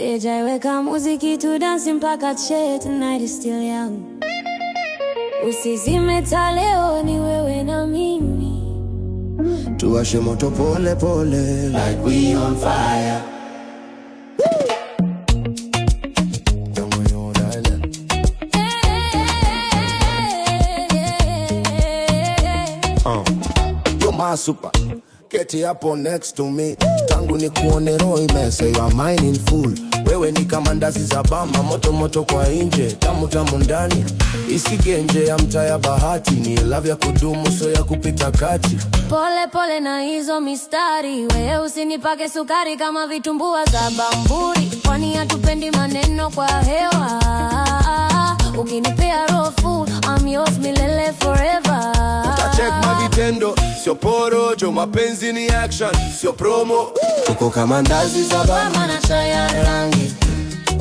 DJ weka muziki tu dance mpaka che, tonight is still young. Usizime taa leo, ni wewe na mimi. Tuwashe moto pole pole, like we on fire. You're my super, get up on next to me. Tangu ni kuone roho imese, you are mine in full. Wewe ni kama ndazi za bamba, moto moto kwa nje, tamu tamu ndani. Isike nje ya mtaa ya bahati, ni love ya kudumu so ya kupita kati. Pole pole na hizo mistari, wewe usinipake sukari kama vitumbua za bamburi. Kwani hatupendi maneno kwa hewa, ukinipea roho full, I'm yours milele forever. Check mavitendo, sio porojo, mapenzi ni action, sio promo. Tuko kama ndazi za bamba na chai ya rangi.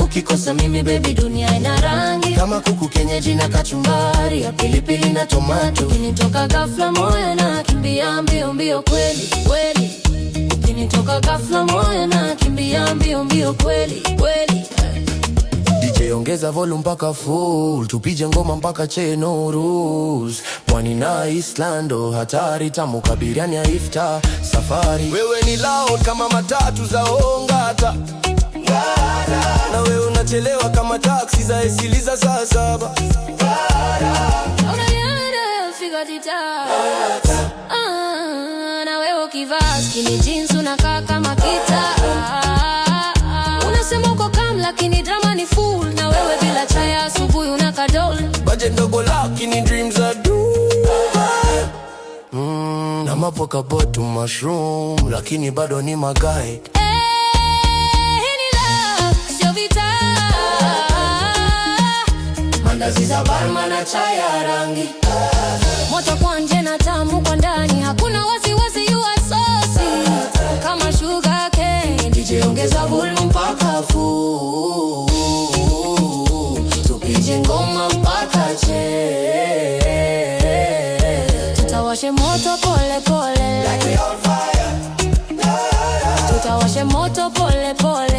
Ukikosa mimi baby dunia ina rangi. Kama kuku kienyeji na kachumbari ya pilipili na tomato. Ukinitoka ghafla moyo na kimbia mbio mbio kweli kweli. Ukinitoka ghafla moyo na kimbia mbio mbio kweli kweli. DJ ongeza volume mpaka full, tupige ngoma mpaka che no rules. Pwani na Islando, hatari tamu kabiriani ya ifta safari. Wewe ni loud kama matatu za Ongata, na wewe unachelewa kama taxi za Esiliza saa 7. Na wewe ukivaa skinny jeans unakaa kama kita. Unasema uko calm lakini drama ni full. Na wewe bila chai asubuhi unakadol. Budget ndogo lakini dreams are Dubai. Na mapoka botu mushroom, lakini bado ni magai. Mandazi za bamba na chai ya rangi. Moto kwa nje na tamu kwa ndani. Hakuna wasiwasi you are saucy kama sugar cane. DJ ongeza volume mpaka full, tupige ngoma mpaka che. Tutawashe moto pole pole, like we on fire. tutawashe moto pole pole.